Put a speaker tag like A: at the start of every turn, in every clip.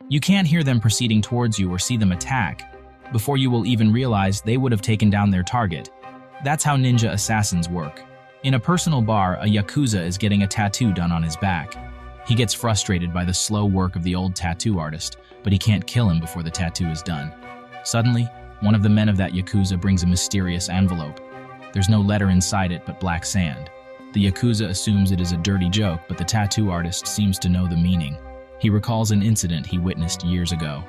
A: You can't hear them proceeding towards you or see them attack. Before you will even realize, they would have taken down their target. That's how ninja assassins work. In a personal bar, a Yakuza is getting a tattoo done on his back. He gets frustrated by the slow work of the old tattoo artist, but he can't kill him before the tattoo is done. Suddenly, one of the men of that Yakuza brings a mysterious envelope. There's no letter inside it but black sand. The Yakuza assumes it is a dirty joke, but the tattoo artist seems to know the meaning. He recalls an incident he witnessed years ago.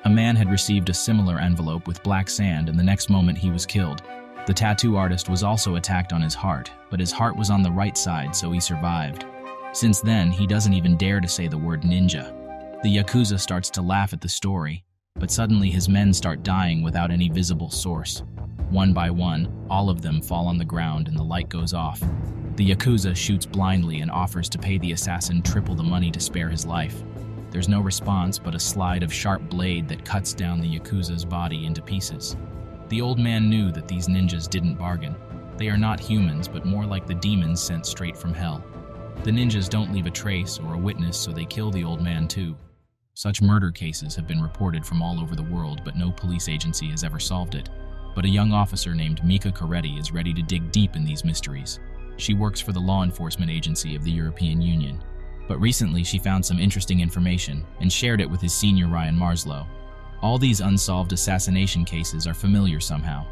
A: A man had received a similar envelope with black sand, and the next moment he was killed. The tattoo artist was also attacked on his heart, but his heart was on the right side, so he survived. Since then, he doesn't even dare to say the word ninja. The Yakuza starts to laugh at the story, but suddenly his men start dying without any visible source. One by one, all of them fall on the ground and the light goes off. The Yakuza shoots blindly and offers to pay the assassin triple the money to spare his life. There's no response but a slide of sharp blade that cuts down the Yakuza's body into pieces. The old man knew that these ninjas didn't bargain. They are not humans, but more like the demons sent straight from hell. The ninjas don't leave a trace or a witness, so they kill the old man too. Such murder cases have been reported from all over the world, but no police agency has ever solved it. But a young officer named Mika Coretti is ready to dig deep in these mysteries. She works for the law enforcement agency of the European Union. But recently she found some interesting information and shared it with his senior Ryan Marslow. All these unsolved assassination cases are familiar somehow.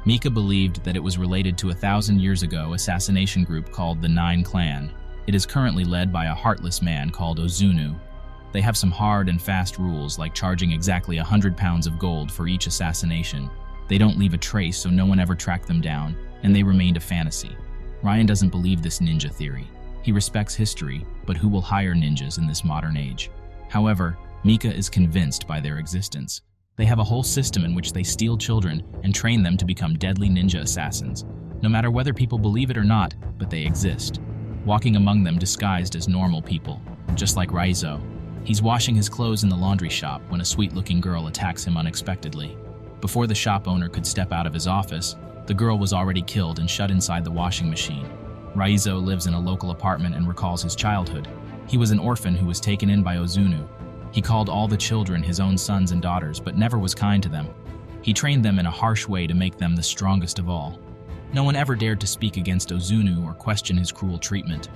A: Mika believed that it was related to a 1,000 years ago assassination group called the Nine Clan. It is currently led by a heartless man called Ozunu. They have some hard and fast rules, like charging exactly 100 pounds of gold for each assassination. They don't leave a trace, so no one ever tracked them down, and they remained a fantasy. Ryan doesn't believe this ninja theory. He respects history, but who will hire ninjas in this modern age? However, Mika is convinced by their existence. They have a whole system in which they steal children and train them to become deadly ninja assassins. No matter whether people believe it or not, but they exist. Walking among them disguised as normal people, just like Raizo. He's washing his clothes in the laundry shop when a sweet-looking girl attacks him unexpectedly. Before the shop owner could step out of his office, the girl was already killed and shut inside the washing machine. Raizo lives in a local apartment and recalls his childhood. He was an orphan who was taken in by Ozunu. He called all the children his own sons and daughters, but never was kind to them. He trained them in a harsh way to make them the strongest of all. No one ever dared to speak against Ozunu or question his cruel treatment.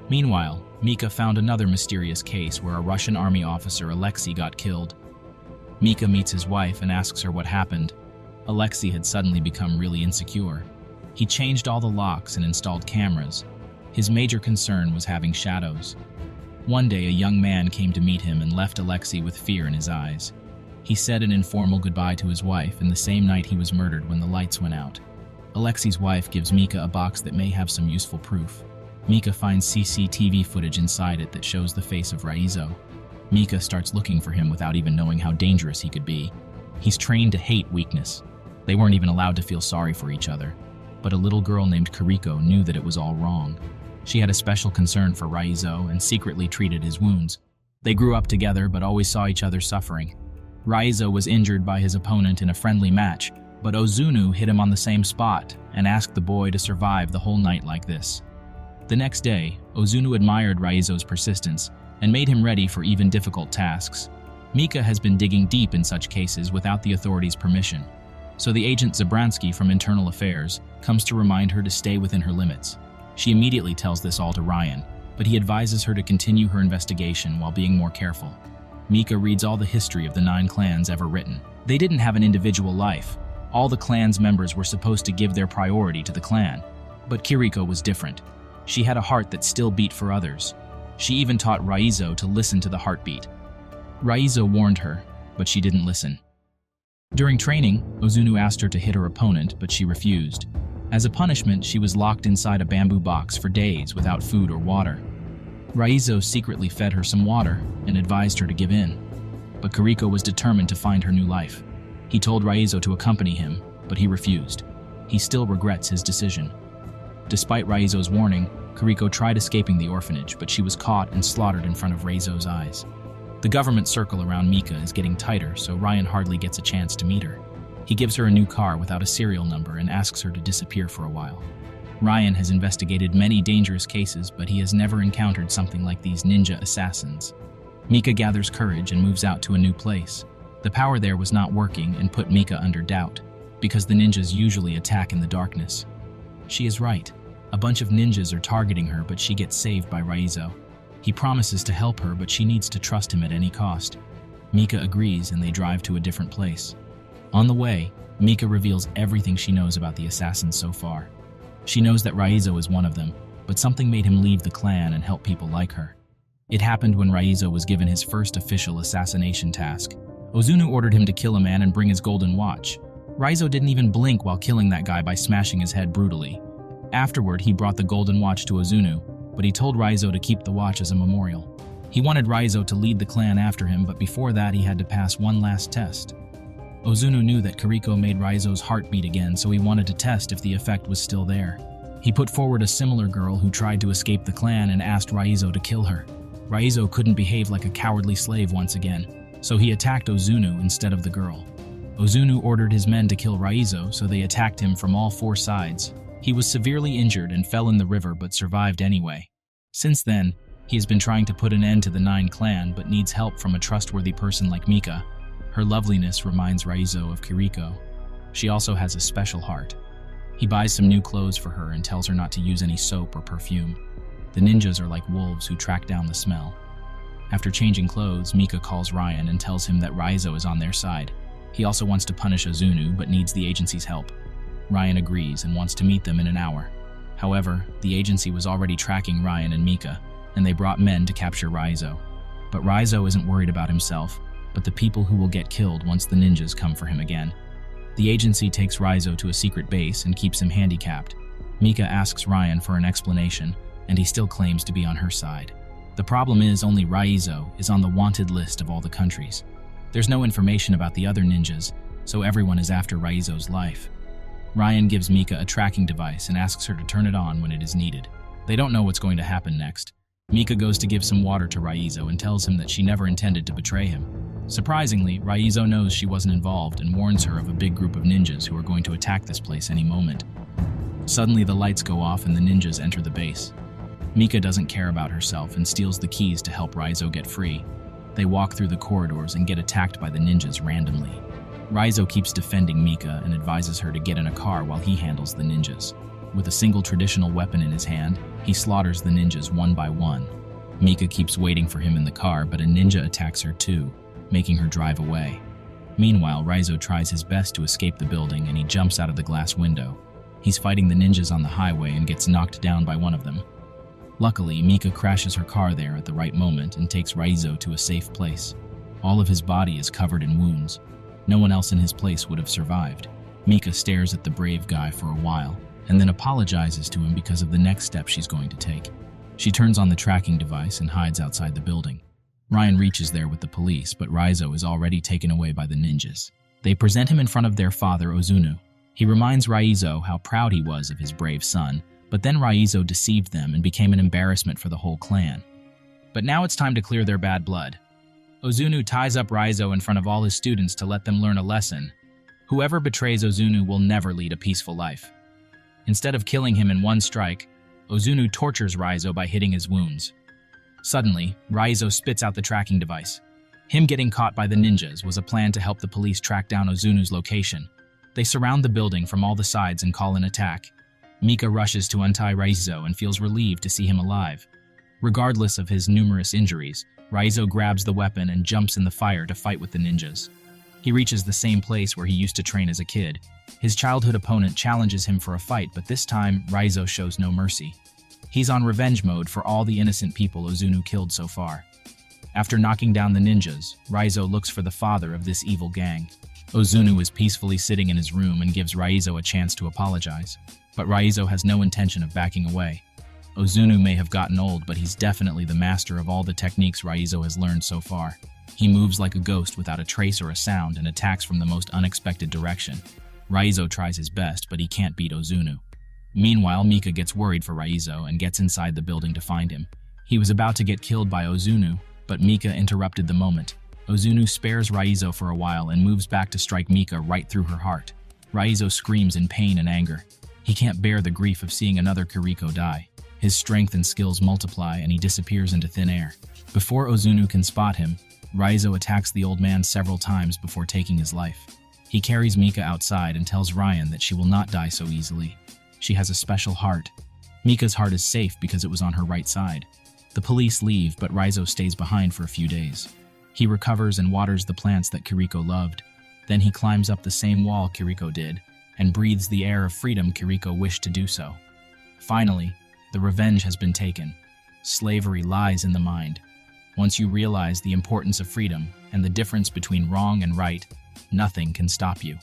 A: Meanwhile, Mika found another mysterious case where a Russian army officer, Alexei, got killed. Mika meets his wife and asks her what happened. Alexei had suddenly become really insecure. He changed all the locks and installed cameras. His major concern was having shadows. One day, a young man came to meet him and left Alexei with fear in his eyes. He said an informal goodbye to his wife, and the same night he was murdered when the lights went out. Alexei's wife gives Mika a box that may have some useful proof. Mika finds CCTV footage inside it that shows the face of Raizo. Mika starts looking for him without even knowing how dangerous he could be. He's trained to hate weakness. They weren't even allowed to feel sorry for each other. But a little girl named Kiriko knew that it was all wrong. She had a special concern for Raizo and secretly treated his wounds. They grew up together but always saw each other suffering. Raizo was injured by his opponent in a friendly match, but Ozunu hit him on the same spot and asked the boy to survive the whole night like this. The next day, Ozunu admired Raizo's persistence and made him ready for even difficult tasks. Mika has been digging deep in such cases without the authorities' permission. So the agent Zabransky from Internal Affairs comes to remind her to stay within her limits. She immediately tells this all to Ryan, but he advises her to continue her investigation while being more careful. Mika reads all the history of the 9 clans ever written. They didn't have an individual life. All the clan's members were supposed to give their priority to the clan. But Kiriko was different. She had a heart that still beat for others. She even taught Raizo to listen to the heartbeat. Raizo warned her, but she didn't listen. During training, Ozunu asked her to hit her opponent, but she refused. As a punishment, she was locked inside a bamboo box for days without food or water. Raizo secretly fed her some water and advised her to give in. But Kiriko was determined to find her new life. He told Raizo to accompany him, but he refused. He still regrets his decision. Despite Raizo's warning, Kiriko tried escaping the orphanage, but she was caught and slaughtered in front of Raizo's eyes. The government circle around Mika is getting tighter, so Ryan hardly gets a chance to meet her. He gives her a new car without a serial number and asks her to disappear for a while. Ryan has investigated many dangerous cases, but he has never encountered something like these ninja assassins. Mika gathers courage and moves out to a new place. The power there was not working and put Mika under doubt, because the ninjas usually attack in the darkness. She is right. A bunch of ninjas are targeting her, but she gets saved by Raizo. He promises to help her, but she needs to trust him at any cost. Mika agrees and they drive to a different place. On the way, Mika reveals everything she knows about the assassins so far. She knows that Raizo is one of them, but something made him leave the clan and help people like her. It happened when Raizo was given his first official assassination task. Ozunu ordered him to kill a man and bring his golden watch. Raizo didn't even blink while killing that guy by smashing his head brutally. Afterward, he brought the golden watch to Ozunu, but he told Raizo to keep the watch as a memorial. He wanted Raizo to lead the clan after him, but before that he had to pass one last test. Ozunu knew that Kiriko made Raizo's heart beat again, so he wanted to test if the effect was still there. He put forward a similar girl who tried to escape the clan and asked Raizo to kill her. Raizo couldn't behave like a cowardly slave once again, so he attacked Ozunu instead of the girl. Ozunu ordered his men to kill Raizo, so they attacked him from all four sides. He was severely injured and fell in the river but survived anyway. Since then, he has been trying to put an end to the 9 clan but needs help from a trustworthy person like Mika. Her loveliness reminds Raizo of Kiriko. She also has a special heart. He buys some new clothes for her and tells her not to use any soap or perfume. The ninjas are like wolves who track down the smell. After changing clothes, Mika calls Ryan and tells him that Raizo is on their side. He also wants to punish Ozunu but needs the agency's help. Ryan agrees and wants to meet them in an hour. However, the agency was already tracking Ryan and Mika, and they brought men to capture Raizo. But Raizo isn't worried about himself, but the people who will get killed once the ninjas come for him again. The agency takes Raizo to a secret base and keeps him handicapped. Mika asks Ryan for an explanation, and he still claims to be on her side. The problem is only Raizo is on the wanted list of all the countries. There's no information about the other ninjas, so everyone is after Raizo's life. Ryan gives Mika a tracking device and asks her to turn it on when it is needed. They don't know what's going to happen next. Mika goes to give some water to Raizo and tells him that she never intended to betray him. Surprisingly, Raizo knows she wasn't involved and warns her of a big group of ninjas who are going to attack this place any moment. Suddenly the lights go off and the ninjas enter the base. Mika doesn't care about herself and steals the keys to help Raizo get free. They walk through the corridors and get attacked by the ninjas randomly. Raizo keeps defending Mika and advises her to get in a car while he handles the ninjas. With a single traditional weapon in his hand, he slaughters the ninjas one by one. Mika keeps waiting for him in the car, but a ninja attacks her too, making her drive away. Meanwhile, Raizo tries his best to escape the building and he jumps out of the glass window. He's fighting the ninjas on the highway and gets knocked down by one of them. Luckily, Mika crashes her car there at the right moment and takes Raizo to a safe place. All of his body is covered in wounds. No one else in his place would have survived. Mika stares at the brave guy for a while, and then apologizes to him because of the next step she's going to take. She turns on the tracking device and hides outside the building. Ryan reaches there with the police, but Raizo is already taken away by the ninjas. They present him in front of their father, Ozunu. He reminds Raizo how proud he was of his brave son, but then Raizo deceived them and became an embarrassment for the whole clan. But now it's time to clear their bad blood. Ozunu ties up Raizo in front of all his students to let them learn a lesson. Whoever betrays Ozunu will never lead a peaceful life. Instead of killing him in one strike, Ozunu tortures Raizo by hitting his wounds. Suddenly, Raizo spits out the tracking device. Him getting caught by the ninjas was a plan to help the police track down Ozunu's location. They surround the building from all the sides and call an attack. Mika rushes to untie Raizo and feels relieved to see him alive. Regardless of his numerous injuries, Raizo grabs the weapon and jumps in the fire to fight with the ninjas. He reaches the same place where he used to train as a kid. His childhood opponent challenges him for a fight, but this time, Raizo shows no mercy. He's on revenge mode for all the innocent people Ozunu killed so far. After knocking down the ninjas, Raizo looks for the father of this evil gang. Ozunu is peacefully sitting in his room and gives Raizo a chance to apologize. But Raizo has no intention of backing away. Ozunu may have gotten old, but he's definitely the master of all the techniques Raizo has learned so far. He moves like a ghost without a trace or a sound and attacks from the most unexpected direction. Raizo tries his best, but he can't beat Ozunu. Meanwhile, Mika gets worried for Raizo and gets inside the building to find him. He was about to get killed by Ozunu, but Mika interrupted the moment. Ozunu spares Raizo for a while and moves back to strike Mika right through her heart. Raizo screams in pain and anger. He can't bear the grief of seeing another Kiriko die. His strength and skills multiply and he disappears into thin air. Before Ozunu can spot him, Raizo attacks the old man several times before taking his life. He carries Mika outside and tells Ryan that she will not die so easily. She has a special heart. Mika's heart is safe because it was on her right side. The police leave, but Raizo stays behind for a few days. He recovers and waters the plants that Kiriko loved. Then he climbs up the same wall Kiriko did and breathes the air of freedom Kiriko wished to do so. Finally, the revenge has been taken. Slavery lies in the mind. Once you realize the importance of freedom and the difference between wrong and right, nothing can stop you.